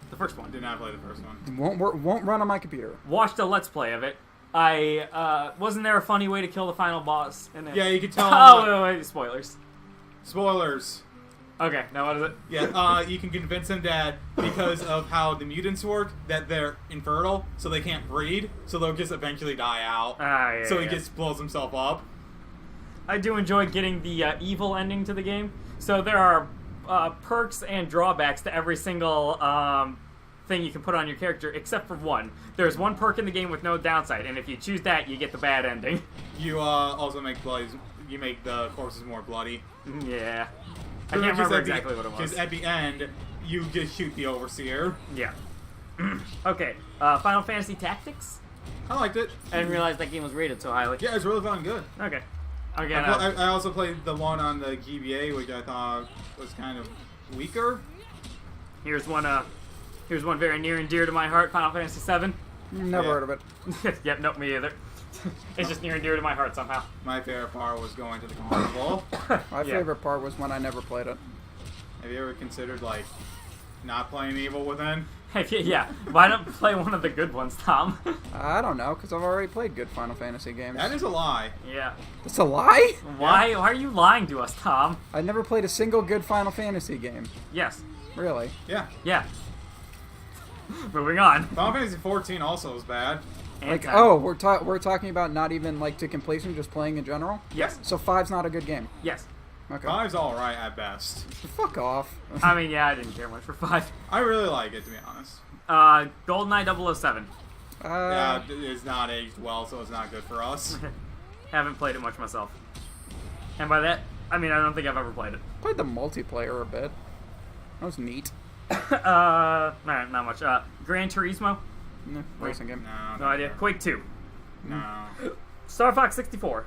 S2: The first one.
S3: Did not play the first one.
S1: Won't run on my computer.
S2: Watched a Let's Play of it. Wasn't there a funny way to kill the final boss in it?
S3: Yeah, you could tell.
S2: Wait, spoilers.
S3: Spoilers.
S2: Okay, now what is it?
S3: Yeah, you can convince them that because of how the mutants work, that they're infertile, so they can't breed, so they'll just eventually die out. So he just blows himself up.
S2: I do enjoy getting the evil ending to the game. So there are perks and drawbacks to every single thing you can put on your character, except for one. There's one perk in the game with no downside, and if you choose that, you get the bad ending.
S3: You also make you make the corpses more bloody.
S2: Yeah. I can't remember exactly what it was.
S3: Because at the end, you just shoot the Overseer.
S2: Yeah. Okay, Final Fantasy Tactics?
S3: I liked it.
S2: I didn't realize that game was rated so highly.
S3: Yeah, it's really fun and good.
S2: Okay. Again,
S3: I also played the one on the GBA, which I thought was kind of weaker.
S2: here's one very near and dear to my heart, Final Fantasy VII.
S1: Never
S3: Yeah.
S1: heard of it.
S2: Yep, nope, me either. It's just near and dear to my heart somehow.
S3: My favorite part was going to the carnival.
S1: My
S2: Yeah.
S1: favorite part was when I never played it.
S3: Have you ever considered, like, not playing Evil Within?
S2: Heck yeah, why not play one of the good ones, Tom?
S1: I don't know, because I've already played good Final Fantasy games.
S3: That is a lie.
S2: Yeah.
S1: It's a lie?
S2: Why are you lying to us, Tom?
S1: I never played a single good Final Fantasy game.
S2: Yes.
S1: Really?
S3: Yeah.
S2: Yeah. Moving on.
S3: Final Fantasy 14 also was bad.
S2: And
S1: Like,
S2: 10.
S1: oh, we're talking about not even, like, to completion, just playing in general?
S2: Yes.
S1: So 5's not a good game.
S2: Yes.
S1: Okay.
S3: 5's alright at best.
S1: Fuck off.
S2: I mean, yeah, I didn't care much for 5.
S3: I really like it, to be honest.
S2: GoldenEye 007.
S3: Yeah, it's not aged well, so it's not good for us.
S2: Haven't played it much myself. And by that, I mean, I don't think I've ever played it.
S1: Played the multiplayer a bit. That was neat.
S2: Not much. Gran Turismo?
S1: Racing game.
S3: No,
S2: No idea. Quake 2.
S3: No.
S2: Star Fox 64.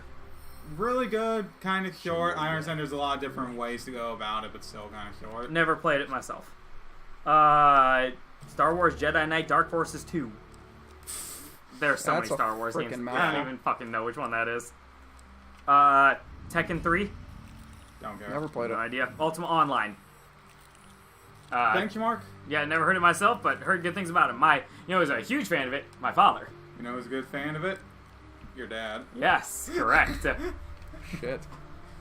S3: Really good, kind of short. I understand there's a lot of different ways to go about it, but still kind of short.
S2: Never played it myself. Star Wars Jedi Knight Dark Forces 2. There's so
S1: That's
S2: many
S1: a
S2: Star Wars
S1: frickin'
S2: games. I
S1: mouthful.
S2: don't even fucking know which one that is. Tekken 3.
S3: Don't care.
S1: Never played
S2: No
S1: it.
S2: idea. Ultima Online.
S3: Benchmark?
S2: Yeah, never heard it myself, but heard good things about it. Was a huge fan of it. My father.
S3: You know who's a good fan of it? Your dad.
S2: Yes, correct.
S1: Shit.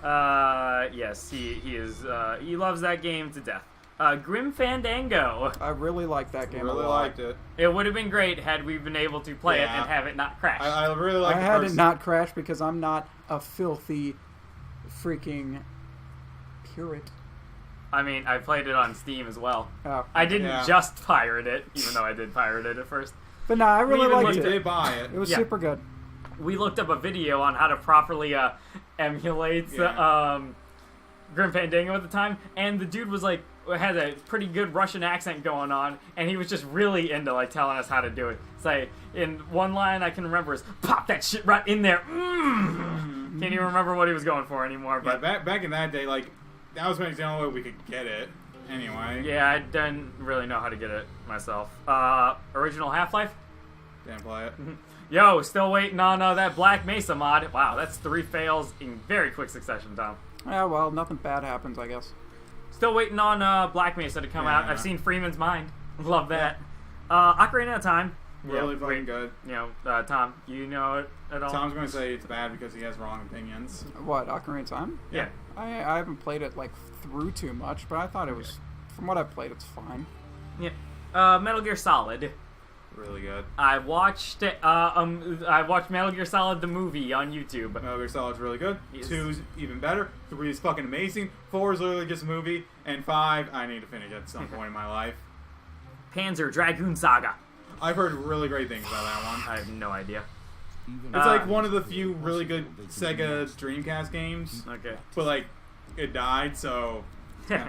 S2: Yes, he is. He loves that game to death. Grim Fandango.
S1: I really liked that game
S3: Really
S1: a lot.
S3: liked it.
S2: It would have been great had we been able to play it
S3: Yeah.
S2: and have it not crash.
S3: I really
S1: I
S3: like the
S1: had
S3: first.
S1: it not crash because I'm not a filthy freaking pirate.
S2: I mean, I played it on Steam as well.
S1: Oh.
S2: I didn't
S3: Yeah.
S2: just pirate it, even though I did pirate it at first.
S1: But no, I really
S2: even
S1: liked
S3: We
S1: it.
S3: did buy it.
S1: It was
S2: Yeah.
S1: super good.
S2: We looked up a video on how to properly emulate
S3: Yeah.
S2: Grim Fandango at the time, and the dude was like, had a pretty good Russian accent going on, and he was just really into like telling us how to do it. It's like, in one line I can remember is, pop that shit right in there. Can't even remember what he was going for anymore,
S3: Yeah,
S2: but
S3: back in that day, like, that was the only way we could get it. Anyway.
S2: yeah, I didn't really know how to get it myself. Original Half-Life?
S3: Didn't play it.
S2: Yo, still waiting on that Black Mesa mod. Wow, that's 3 fails in very quick succession, Tom.
S1: Yeah, well, nothing bad happens, I guess.
S2: Still waiting on Black Mesa to come out.
S3: Yeah.
S2: I've seen Freeman's Mind. Love that. Ocarina of Time.
S3: Really
S2: Yeah,
S3: fucking good.
S2: Tom, you know it at all?
S3: Tom's going to say it's bad because he has wrong opinions.
S1: What, Ocarina of Time?
S2: Yeah.
S1: I haven't played it, like, through too much, but I thought it was... From what I've played, it's fine.
S2: Yeah. Metal Gear Solid.
S3: Really good.
S2: I watched Metal Gear Solid the movie on YouTube.
S3: Metal Gear Solid's really good.
S2: Yes.
S3: 2's even better. 3 is fucking amazing. 4 is literally just a movie. And 5, I need to finish at some point in my life.
S2: Panzer Dragoon Saga.
S3: I've heard really great things about that one.
S2: I have no idea.
S3: It's like one of the few really good Sega Dreamcast games.
S2: Okay.
S3: But, like, it died, so... Yeah.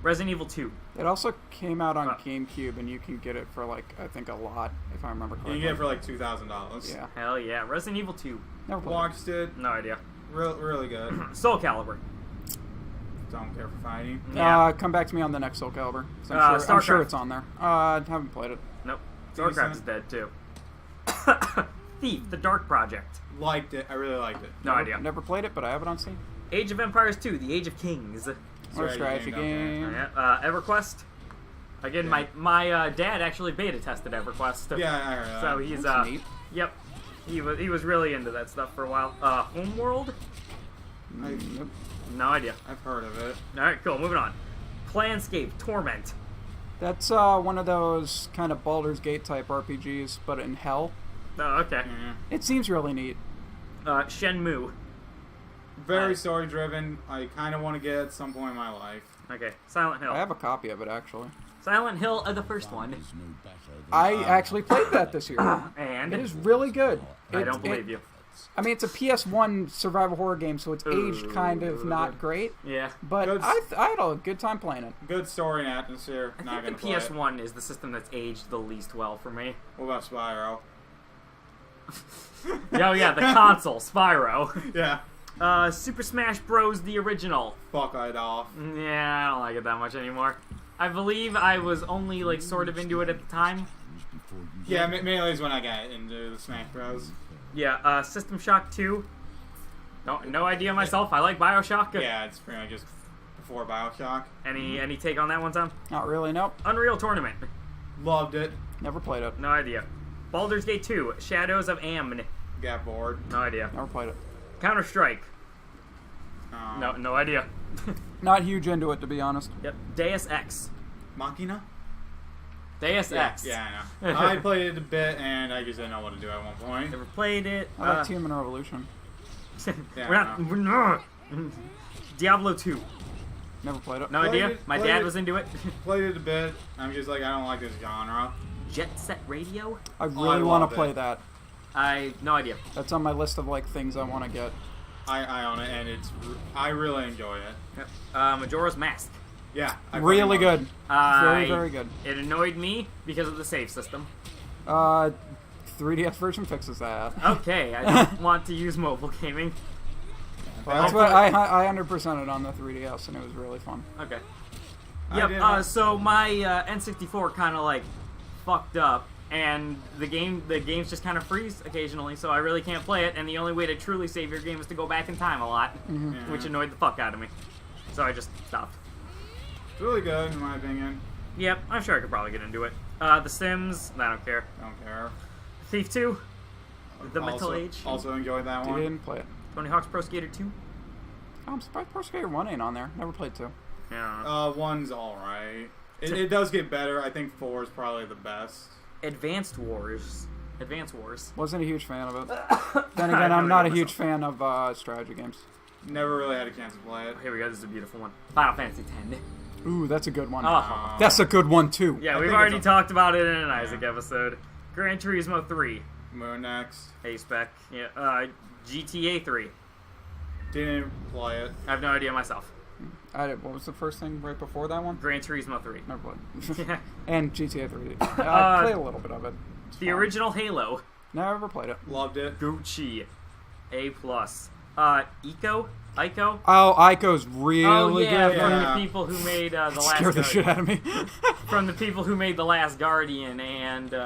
S2: Resident Evil 2.
S1: It also came out on
S2: Oh.
S1: GameCube, and you can get it for, like, I think a lot, if I remember
S3: You
S1: correctly.
S3: can get it for, like, $2,000.
S1: Yeah.
S2: Hell yeah. Resident Evil 2.
S1: Never played it.
S3: Watched it.
S2: No idea.
S3: Really good.
S2: Soul Calibur.
S3: Don't care for fighting.
S2: Yeah.
S1: Come back to me on the next Soul Calibur. 'Cause I'm sure
S2: StarCraft.
S1: it's on there. I haven't played it.
S2: Nope. Warcraft is
S3: Decent.
S2: dead too. Thief, The Dark Project.
S3: Liked it. I really liked it.
S2: No idea.
S1: Never played it, but I have it on Steam.
S2: Age of Empires 2, The Age of Kings.
S1: Or strategy game.
S2: Yeah. EverQuest. Again,
S3: Yeah.
S2: my dad actually beta tested EverQuest.
S3: Yeah, I heard that.
S2: So he's
S1: That's neat.
S2: Yep. He was really into that stuff for a while. Homeworld.
S1: Nope.
S2: No idea.
S3: I've heard of it.
S2: All right, cool. Moving on. Planscape Torment.
S1: That's one of those kind of Baldur's Gate type RPGs, but in hell.
S2: Oh, okay.
S3: Yeah.
S1: It seems really neat.
S2: Shenmue.
S3: Very story driven. I kind of want to get it at some point in my life.
S2: Okay. Silent Hill.
S1: I have a copy of it, actually.
S2: Silent Hill, the first one.
S4: Is no better than
S1: I actually played that this year.
S2: And
S1: It is really good.
S2: I don't believe you.
S1: I mean, it's a PS1 survival horror game, so it's aged kind of not great.
S2: Yeah.
S1: But
S3: Good.
S1: I had a good time playing it.
S3: Good story and atmosphere.
S2: I
S3: Not
S2: think
S3: gonna
S2: the
S3: play it.
S2: PS1 is the system that's aged the least well for me.
S3: What about Spyro?
S2: Oh yeah, the console, Spyro.
S3: Yeah.
S2: Super Smash Bros. The original.
S3: Fuck it off.
S2: Yeah, I don't like it that much anymore. I believe I was only like sort of into it at the time.
S3: Yeah, Melee's when I got into the Smash Bros.
S2: Yeah, System Shock 2. No idea myself. I like Bioshock.
S3: Yeah, it's pretty much just before Bioshock.
S2: Any take on that one, Tom?
S1: Not really, nope.
S2: Unreal Tournament.
S3: Loved it.
S1: Never played it.
S2: No idea. Baldur's Gate 2. Shadows of Amn.
S3: Got bored.
S2: No idea.
S1: Never played it.
S2: Counter Strike. No idea.
S1: Not huge into it, to be honest.
S2: Yep. Deus Ex.
S3: Machina?
S2: Deus Ex.
S3: Yeah, I know. I played it a bit, and I just didn't know what to do at one point.
S2: Never played it.
S1: I like Human Revolution.
S3: Yeah,
S2: we're not. Diablo 2.
S1: Never played it.
S2: No
S3: Played
S2: idea.
S3: it-
S2: My
S3: played
S2: dad
S3: it.
S2: was into it.
S3: Played it a bit. I'm just like, I don't like this genre.
S2: Jet Set Radio.
S1: I really want
S3: love
S1: to play
S3: it.
S1: that.
S2: No idea.
S1: That's on my list of like things I want to get.
S3: I own it, and I really enjoy it.
S2: Yep. Majora's Mask.
S3: Yeah. I
S1: Really
S3: fucking love
S1: good. Very, very good.
S2: It annoyed me because of the save system.
S1: 3DS version fixes that.
S2: Okay, I don't want to use mobile gaming.
S1: Well, that's what I 100%ed on the 3DS, and it was really fun.
S2: Okay.
S3: I
S2: Yep.
S3: did-
S2: So my N64 kind of like fucked up, and the games just kind of freeze occasionally. So I really can't play it, and the only way to truly save your game is to go back in time a lot, which annoyed the fuck out of me. So I just stopped.
S3: It's really good, in my opinion.
S2: Yep, I'm sure I could probably get into it. The Sims, I don't care.
S3: Don't care.
S2: Thief 2, The Metal
S3: Also-
S2: Age,
S3: Also enjoyed that one.
S1: Didn't play it.
S2: Tony Hawk's Pro Skater 2.
S1: I'm surprised Pro Skater 1 ain't on there. Never played 2.
S2: Yeah.
S3: One's alright. It does get better. I think 4 is probably the best.
S2: Advanced Wars. Advance Wars.
S1: Wasn't a huge fan of it. Then again, I'm not a huge fan of strategy games.
S3: Never really had a chance to play it.
S2: Here we go. This is a beautiful one. Final Fantasy X.
S1: Ooh, that's a good one.
S2: Oh.
S1: That's a good one, too.
S2: Yeah,
S3: I
S2: we've
S3: think
S2: already
S3: it's a-
S2: talked about it in an Isaac episode. Gran Turismo 3.
S3: Moon next.
S2: A-Spec. Yeah. GTA 3.
S3: Didn't play it.
S2: I have no idea myself.
S1: What was the first thing right before that one?
S2: Gran Turismo 3.
S1: Never played. And GTA 3. I played a little bit of it. It's
S2: The
S1: fun.
S2: original Halo.
S1: Never played it.
S3: Loved it.
S2: Gucci. A+. Ico?
S1: Oh, Ico's really
S2: Oh yeah,
S1: good.
S2: from
S3: Yeah.
S2: the people who made the Last
S1: Scared the shit
S2: Guardian.
S1: out of me.
S2: From the people who made the Last Guardian and Shadow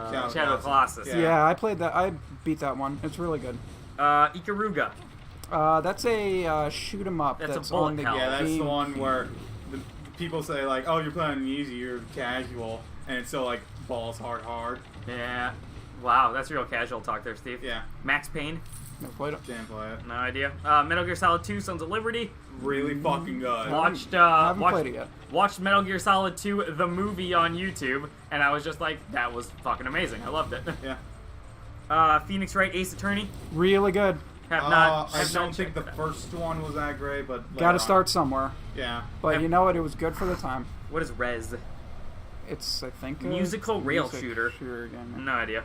S2: of the
S3: Colossus.
S2: Colossus.
S3: Yeah.
S1: Yeah, I played that. I beat that one. It's really good.
S2: Ikaruga.
S1: That's a shoot 'em up.
S2: That's a
S1: That's
S2: bullet
S1: on the
S2: hell.
S3: Yeah, that's the
S1: game.
S3: one where the people say like, "Oh, you're playing easy, you're casual," and it's still like balls hard.
S2: Yeah. Wow, that's real casual talk there, Steve.
S3: Yeah,
S2: Max Payne.
S1: Never played it.
S3: didn't play it.
S2: No idea. Metal Gear Solid 2, Sons of Liberty.
S3: Really fucking good.
S2: Watched
S1: I haven't played it yet.
S2: watched Metal Gear Solid 2, the movie on YouTube, and I was just like, that was fucking amazing. I loved it.
S3: Yeah.
S2: Phoenix Wright Ace Attorney.
S1: Really good.
S2: Have not.
S3: I
S2: have
S3: don't
S2: not
S3: think the
S2: checked that out.
S3: first one was that great, but later
S1: Got
S3: on.
S1: to start somewhere.
S3: Yeah.
S1: But you know what? It was good for the time.
S2: What is Rez?
S1: It's, I think, a
S2: Musical rail
S1: music
S2: shooter.
S1: again.
S2: No idea.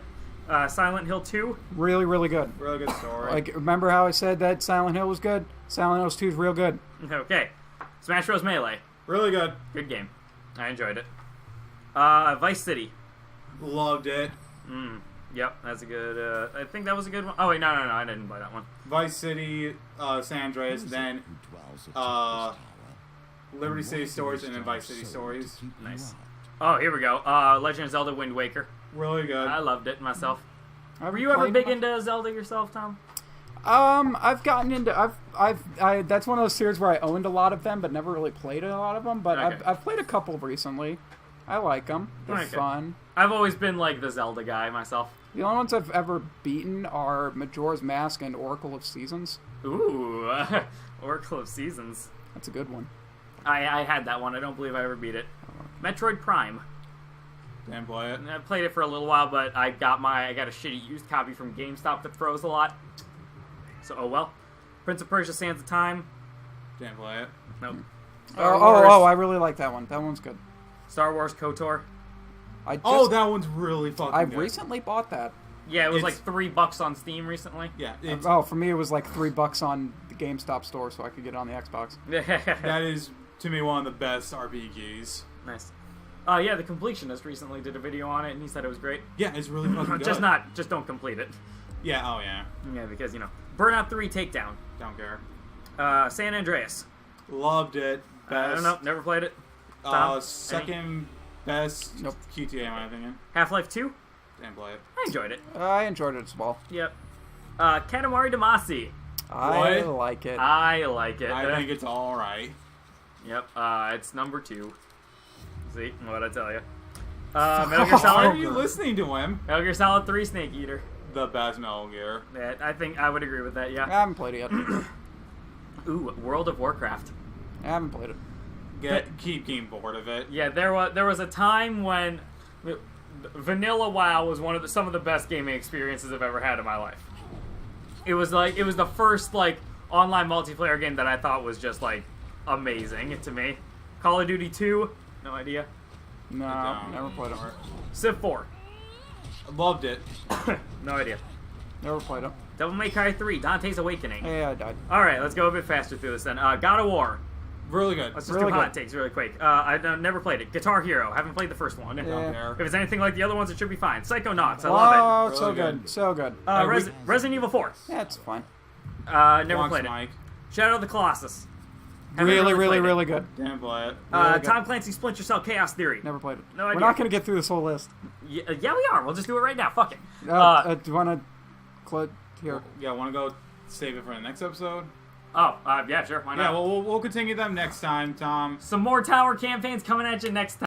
S2: Silent Hill 2.
S1: Really, really good.
S3: Really good story.
S1: Like, remember how I said that Silent Hill was good? Silent Hill 2 is real good.
S2: Okay. Smash Bros. Melee.
S3: really good.
S2: Good game. I enjoyed it. Vice City.
S3: Loved it.
S2: Yep, that's a good. I think that was a good one. Oh wait, no, I didn't buy that one.
S3: Vice City, San Andreas, then Liberty City Stories, and then Vice City Stories.
S2: Nice. Oh, here we go. Legend of Zelda: Wind Waker.
S3: Really good.
S2: I loved it myself.
S1: I've
S2: Were you ever
S1: played
S2: big
S1: it.
S2: into Zelda yourself, Tom?
S1: I've gotten into that's one of those series where I owned a lot of them, but never really played a lot of them. But
S2: Okay.
S1: I've played a couple recently. I like them. They're
S2: Okay.
S1: fun.
S2: I've always been like the Zelda guy myself.
S1: The only ones I've ever beaten are Majora's Mask and Oracle of Seasons.
S2: Ooh, Oracle of Seasons.
S1: That's a good one.
S2: I had that one. I don't believe I ever beat it. Metroid Prime.
S3: Didn't play it.
S2: I played it for a little while, but I got a shitty used copy from GameStop that froze a lot. So oh well. Prince of Persia: Sands of Time.
S3: Didn't play it.
S2: Nope.
S1: I really like that one. That one's good.
S2: Star Wars KOTOR.
S3: That one's really fucking
S1: I
S3: good.
S1: recently bought that.
S2: Yeah, it was
S3: It's-
S2: like $3 on Steam recently.
S3: Yeah, it's,
S1: Oh, for me it was like $3 on the GameStop store, so I could get it on the Xbox.
S3: that is, to me, one of the best RPGs.
S2: Nice. Yeah, the Completionist recently did a video on it, and he said it was great.
S3: Yeah, it's really fucking good.
S2: Just don't complete it.
S3: Yeah, oh yeah.
S2: Yeah, because, Burnout 3 Takedown.
S3: Don't care.
S2: San Andreas.
S3: Loved it.
S2: I don't know. Never played it. Tom,
S3: Second best QTA in my opinion.
S2: Half-Life 2.
S3: Didn't play it.
S2: I enjoyed it.
S1: I enjoyed it as well.
S2: Yep. Katamari Damacy.
S1: I like it.
S2: I like it.
S3: I think it's all right.
S2: Yep. It's number 2. See what I tell you. Metal Gear Solid.
S3: Why are you listening to him?
S2: Metal Gear Solid 3 Snake Eater.
S3: The best Metal Gear.
S2: Yeah, I think I would agree with that. Yeah.
S1: I haven't played it yet.
S2: Ooh, World of Warcraft.
S1: I haven't played it.
S3: Keep getting bored of it.
S2: Yeah, there was a time when Vanilla WoW was some of the best gaming experiences I've ever had in my life. It was the first like online multiplayer game that I thought was just like amazing to me. Call of Duty 2, no idea.
S1: No, never played it.
S2: Civ 4,
S3: Loved it.
S2: no idea.
S1: Never played it.
S2: Devil May Cry 3, Dante's Awakening.
S1: Yeah, I died.
S2: All right, let's go a bit faster through this then. God of War.
S3: Really good.
S2: Let's just
S1: Really
S2: do hot
S1: good.
S2: takes really quick. I've never played it. Guitar Hero. Haven't played the first one.
S1: Yeah.
S2: If it's anything like the other ones, it should be fine. Psychonauts. I love
S1: Oh, so
S3: Really
S1: good.
S3: good.
S1: So good.
S2: it. Resident Evil 4.
S1: Yeah, it's fine.
S2: Never
S3: Wonks
S2: played it.
S3: Mike.
S2: Shadow of the Colossus. Haven't
S1: Really,
S2: played it.
S1: really good.
S3: Didn't play it.
S1: Really good.
S2: Tom Clancy's Splinter Cell Chaos Theory.
S1: Never played it.
S2: No
S1: We're
S2: idea.
S1: not going to get through this whole list.
S2: Yeah, we are. We'll just do it right now. Fuck it.
S1: Do you want to click here?
S3: Yeah, want to go save it for the next episode?
S2: Yeah, sure. Why not?
S3: Yeah, well, we'll continue them next time, Tom.
S2: Some more tower campaigns coming at you next time.